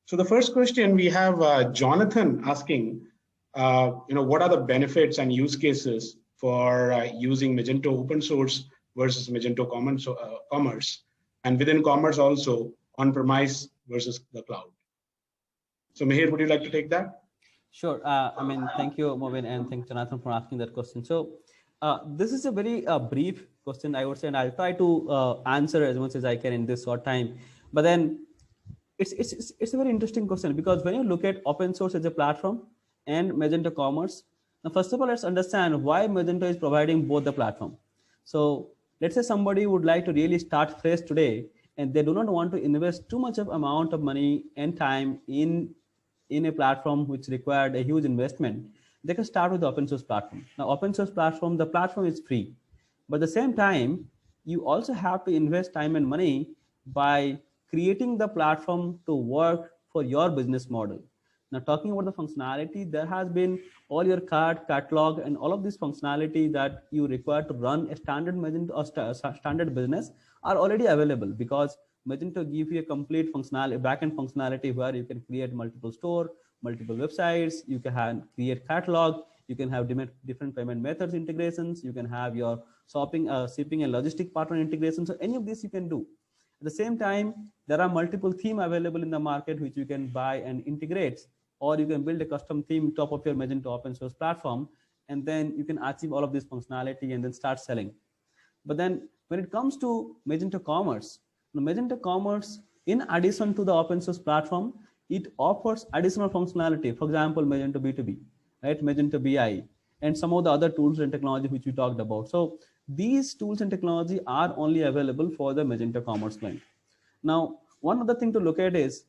So the first question we have Jonathan asking, what are the benefits and use cases for using Magento open source versus Magento commerce, and within commerce also on-premise versus the cloud? So Mihir, would you like to take that? Sure. Thank you, Movin, and thanks, Jonathan, for asking that question. So this is a very brief question, I would say, and I'll try to answer as much as I can in this short time. But then it's a very interesting question, because when you look at open source as a platform and Magento Commerce, now first of all, let's understand why Magento is providing both the platform. So let's say somebody would like to really start fresh today, and they do not want to invest too much of amount of money and time in a platform which required a huge investment. They can start with the open source platform. Now, open source platform, the platform is free, but at the same time, you also have to invest time and money by creating the platform to work for your business model. Now, talking about the functionality, there has been all your cart, catalog, and all of this functionality that you require to run a standard Magento or standard business are already available, because Magento gives you a complete functionality, backend functionality, where you can create multiple store, multiple websites, you can create catalog, you can have different payment methods integrations, you can have your shipping and logistic partner integration. So any of this you can do. At the same time, there are multiple themes available in the market which you can buy and integrate, or you can build a custom theme top of your Magento open source platform, and then you can achieve all of this functionality and then start selling. But then when it comes to Magento Commerce, in addition to the open source platform, it offers additional functionality. For example, Magento B2B, right? Magento BI, and some of the other tools and technology which we talked about. So these tools and technology are only available for the Magento Commerce client. Now, one other thing to look at is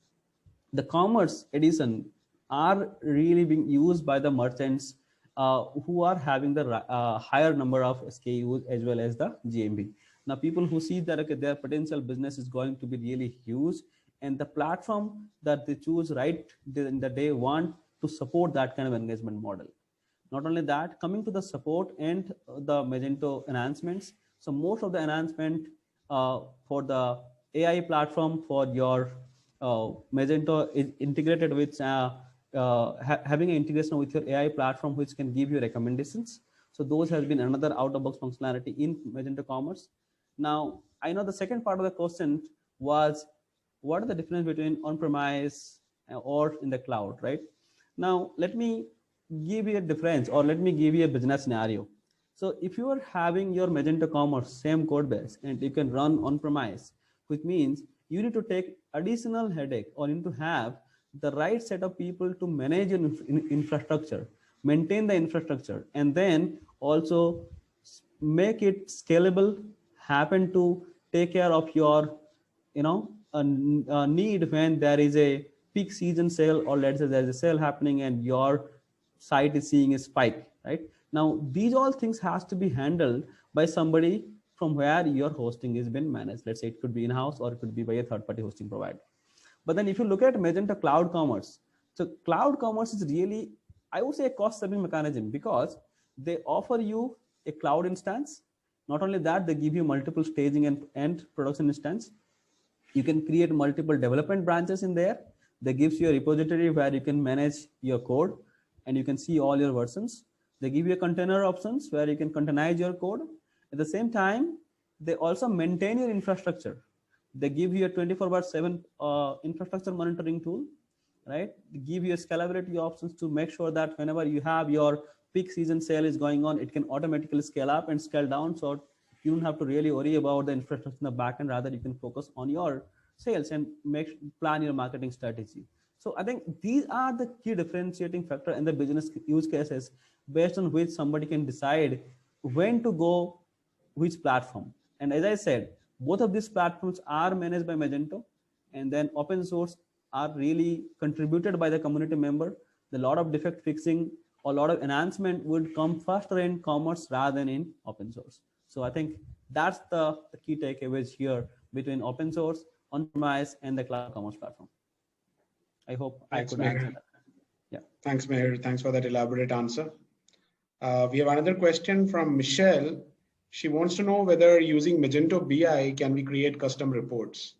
the Commerce edition are really being used by the merchants who are having the higher number of SKUs as well as the GMV. Now, people who see that their potential business is going to be really huge, and the platform that they choose right in the day want to support that kind of engagement model. Not only that, coming to the support and the Magento enhancements. So most of the enhancement for the AI platform for your Magento is integrated with having an integration with your AI platform, which can give you recommendations. So those has been another out-of-box functionality in Magento Commerce. Now, I know the second part of the question was, what are the difference between on-premise or in the cloud, right? Now, let me give you a difference, or let me give you a business scenario. So if you are having your Magento Commerce same code base and you can run on premise, which means you need to take additional headache or you need to have the right set of people to manage your infrastructure, maintain the infrastructure, and then also make it scalable, happen to take care of your, a need when there is a peak season sale, or let's say there's a sale happening and your site is seeing a spike, right? Now, these all things has to be handled by somebody from where your hosting is been managed. Let's say it could be in-house or it could be by a third-party hosting provider. But then if you look at Magento Cloud Commerce, so Cloud Commerce is really, I would say, a cost-saving mechanism because they offer you a cloud instance. Not only that, they give you multiple staging and production instance. You can create multiple development branches in there. They gives you a repository where you can manage your code and you can see all your versions. They give you a container options where you can containerize your code. At the same time, they also maintain your infrastructure. They give you a 24/7 infrastructure monitoring tool, right? They give you a scalability options to make sure that whenever you have your peak season sale is going on, it can automatically scale up and scale down. So you don't have to really worry about the infrastructure in the backend. Rather, you can focus on your sales and plan your marketing strategy. So I think these are the key differentiating factor in the business use cases based on which somebody can decide when to go which platform. And as I said, both of these platforms are managed by Magento, and then open source are really contributed by the community member. A lot of defect fixing, a lot of enhancement would come faster in commerce rather than in open source. So I think that's the key takeaways here between open source, on-premise, and the cloud commerce platform. I hope Thanks, I could answer that. Yeah. Thanks, Meher. Thanks for that elaborate answer. We have another question from Michelle. She wants to know whether using Magento BI, can we create custom reports?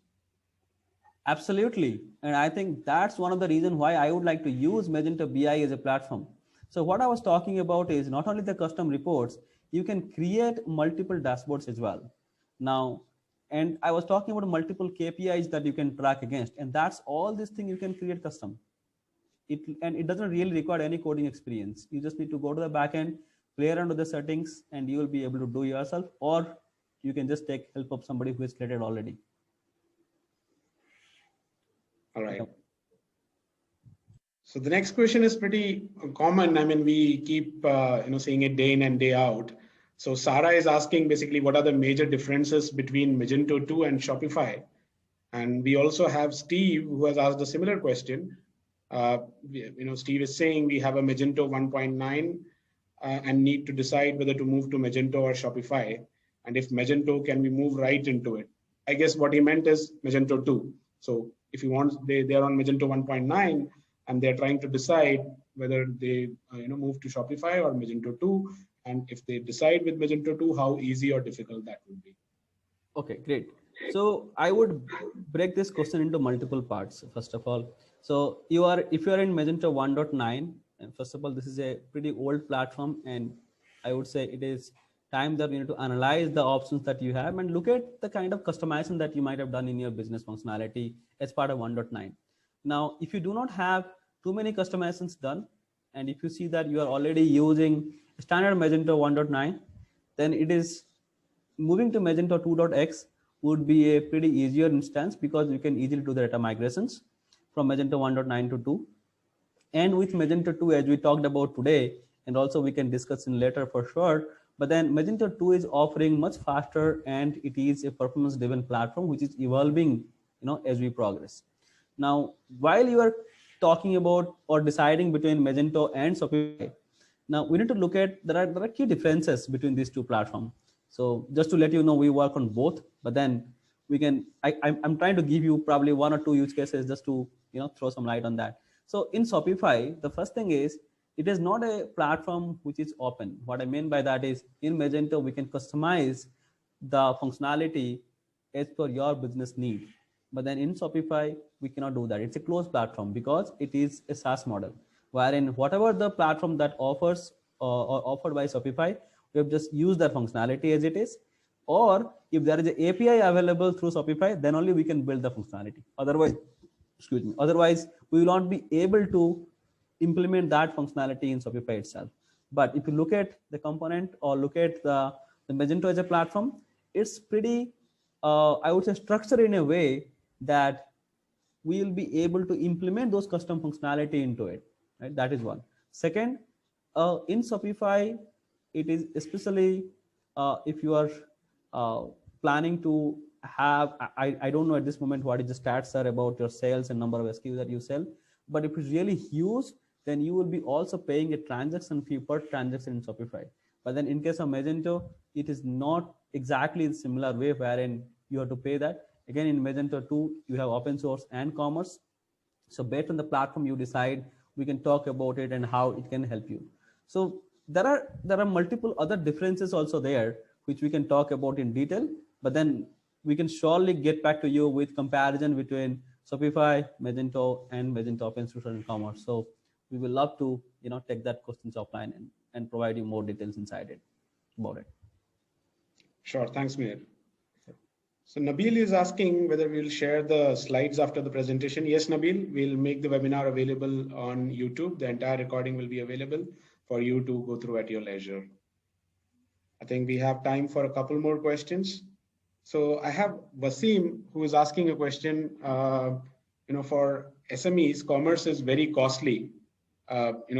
Absolutely. And I think that's one of the reasons why I would like to use Magento BI as a platform. So what I was talking about is not only the custom reports, you can create multiple dashboards as well. Now, and I was talking about multiple KPIs that you can track against, and that's all this thing you can create custom. And it doesn't really require any coding experience. You just need to go to the backend, play around with the settings, and you will be able to do yourself, or you can just take help of somebody who has created already. All right. So the next question is pretty common. I mean, we keep seeing it day in and day out. So Sarah is asking basically what are the major differences between Magento 2 and Shopify? And we also have Steve who has asked a similar question. Steve is saying we have a Magento 1.9 and need to decide whether to move to Magento or Shopify. And if Magento, can we move right into it? I guess what he meant is Magento 2. So if you want, they're on Magento 1.9 and they're trying to decide whether they move to Shopify or Magento 2. And if they decide with Magento 2, how easy or difficult that would be. Okay, great. So I would break this question into multiple parts. First of all, so if you are in Magento 1.9, and first of all, this is a pretty old platform, and I would say it is time that you need to analyze the options that you have and look at the kind of customization that you might have done in your business functionality as part of 1.9. Now, if you do not have too many customizations done, and if you see that you are already using standard Magento 1.9, then it is moving to Magento 2.x would be a pretty easier instance because you can easily do the data migrations from Magento 1.9 to 2. And with Magento 2, as we talked about today, and also we can discuss in later for sure, but then Magento 2 is offering much faster and it is a performance driven platform which is evolving as we progress. Now, while you are talking about or deciding between Magento and Shopify, now we need to look at there are key differences between these two platforms. So just to let you know, we work on both, but then we can, I'm trying to give you probably one or two use cases just to throw some light on that. So in Shopify, the first thing is it is not a platform which is open. What I mean by that is in Magento, we can customize the functionality as per your business need. But then in Shopify, we cannot do that. It's a closed platform because it is a SaaS model, wherein whatever the platform that offers or offered by Shopify, we have just used that functionality as it is. Or if there is an API available through Shopify, then only we can build the functionality. Otherwise, we will not be able to implement that functionality in Shopify itself. But if you look at the component or look at the Magento as a platform, it's pretty, I would say, structured in a way that we will be able to implement those custom functionality into it, right? That is one. Second, in Shopify, it is especially if you are planning to have, I don't know at this moment what is the stats are about your sales and number of SKUs that you sell, but if it's really huge, then you will be also paying a transaction fee per transaction in Shopify. But then in case of Magento, it is not exactly in similar way wherein you have to pay that. Again, in Magento 2, you have open source and commerce. So based on the platform you decide, we can talk about it and how it can help you. So there are multiple other differences also there, which we can talk about in detail, but then we can surely get back to you with comparison between Shopify, Magento, and Magento open source and commerce. So we will love to, take that questions offline and provide you more details inside it about it. Sure. Thanks, Mir. So Nabil is asking whether we'll share the slides after the presentation. Yes, Nabil, we'll make the webinar available on YouTube. The entire recording will be available for you to go through at your leisure. I think we have time for a couple more questions. So I have Wasim, who is asking a question. For SMEs, commerce is very costly.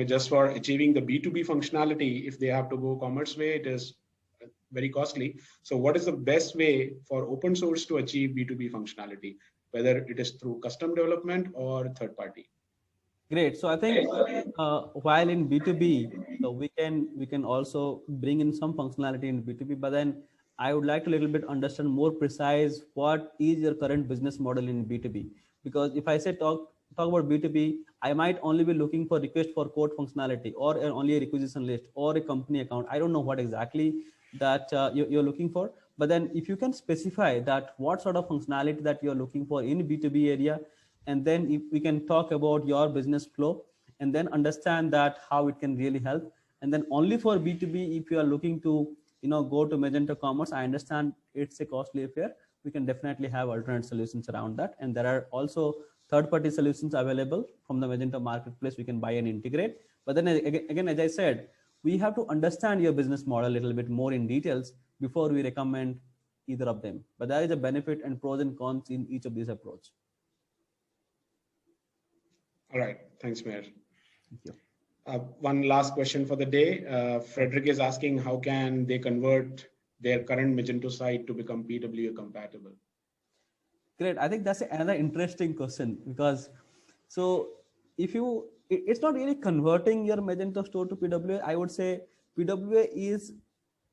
Just for achieving the B2B functionality, if they have to go commerce way, it is very costly. So what is the best way for open source to achieve B2B functionality, whether it is through custom development or third party? Great. So I think while in B2B, so we can also bring in some functionality in B2B, but then I would like to a little bit understand more precise what is your current business model in B2B. Because if I say talk about B2B, I might only be looking for request for quote functionality or only a requisition list or a company account. I don't know what exactly that you're looking for. But then if you can specify that what sort of functionality that you're looking for in B2B area, and then if we can talk about your business flow and then understand that how it can really help. And then only for B2B, if you are looking to go to Magento Commerce, I understand it's a costly affair. We can definitely have alternate solutions around that. And there are also third-party solutions available from the Magento marketplace. We can buy and integrate. But then again, as I said, we have to understand your business model a little bit more in details before we recommend either of them. But there is a benefit and pros and cons in each of these approach. All right. Thanks, Mayor. Thank you. One last question for the day. Frederick is asking, how can they convert their current Magento site to become PWA compatible? Great. I think that's another interesting question, because so if you, it's not really converting your Magento store to PWA. I would say PWA is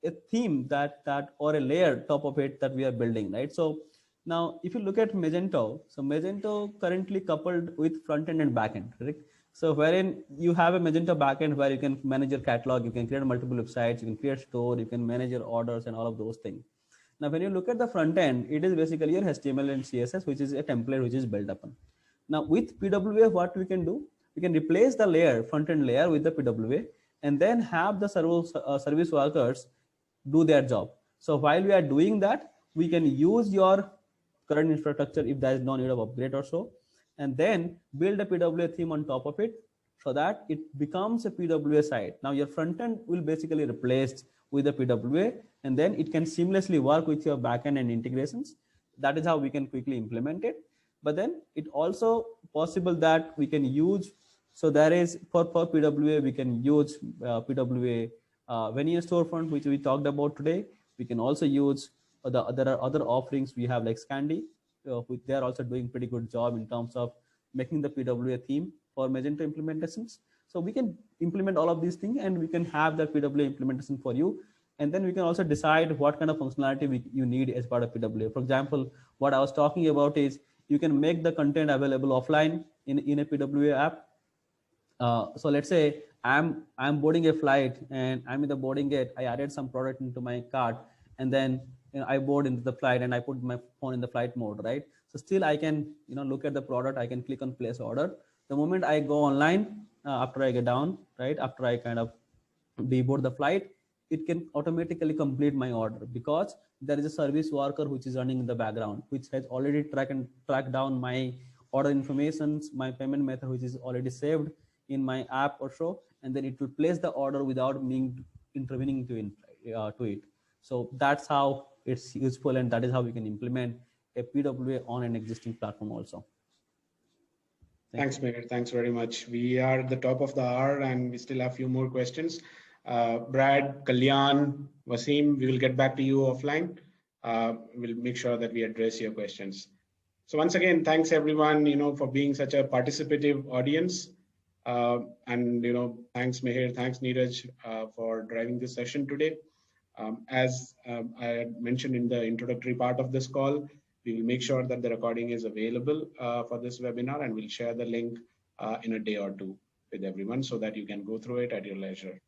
a theme that or a layer top of it that we are building, right? So now if you look at Magento, so Magento currently coupled with front end and back end, right? So wherein you have a Magento backend where you can manage your catalog, you can create multiple websites, you can create store, you can manage your orders and all of those things. Now, when you look at the front end, it is basically your HTML and CSS, which is a template which is built upon. Now, with PWA, what we can do, we can replace the layer, front end layer with the PWA, and then have the service workers do their job. So while we are doing that, we can use your current infrastructure if there is no need of upgrade or so, and then build a PWA theme on top of it so that it becomes a PWA site. Now your front end will basically replace with the PWA, and then it can seamlessly work with your backend and integrations. That is how we can quickly implement it. But then it also possible that we can use, so there is for PWA, we can use PWA Venue storefront, which we talked about today. We can also use there are other offerings we have like Scandi, which they are also doing pretty good job in terms of making the PWA theme for Magento implementations. So we can implement all of these things and we can have that PWA implementation for you. And then we can also decide what kind of functionality you need as part of PWA. For example, what I was talking about is you can make the content available offline in a PWA app. So let's say I'm boarding a flight and I'm in the boarding gate. I added some product into my cart, and then I board into the flight and I put my phone in the flight mode, right? So still I can look at the product. I can click on place order. The moment I go online, after I get down, right, after I kind of deboard the flight, it can automatically complete my order because there is a service worker which is running in the background, which has already tracked down my order information, my payment method, which is already saved in my app or so, and then it will place the order without being intervening to it. So that's how it's useful, and that is how we can implement a PWA on an existing platform also. Thanks, Mihir. Thanks very much. We are at the top of the hour and we still have a few more questions. Brad, Kalyan, Wasim, we will get back to you offline. We'll make sure that we address your questions. So once again, thanks everyone, for being such a participative audience. And, thanks Mihir, thanks Neeraj for driving this session today. As I had mentioned in the introductory part of this call, we will make sure that the recording is available for this webinar, and we'll share the link in a day or two with everyone so that you can go through it at your leisure.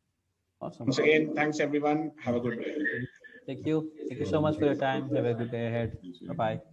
Awesome. Once again, thanks everyone. Have a good day. Thank you. Thank you so much for your time. Have a good day ahead. Bye-bye.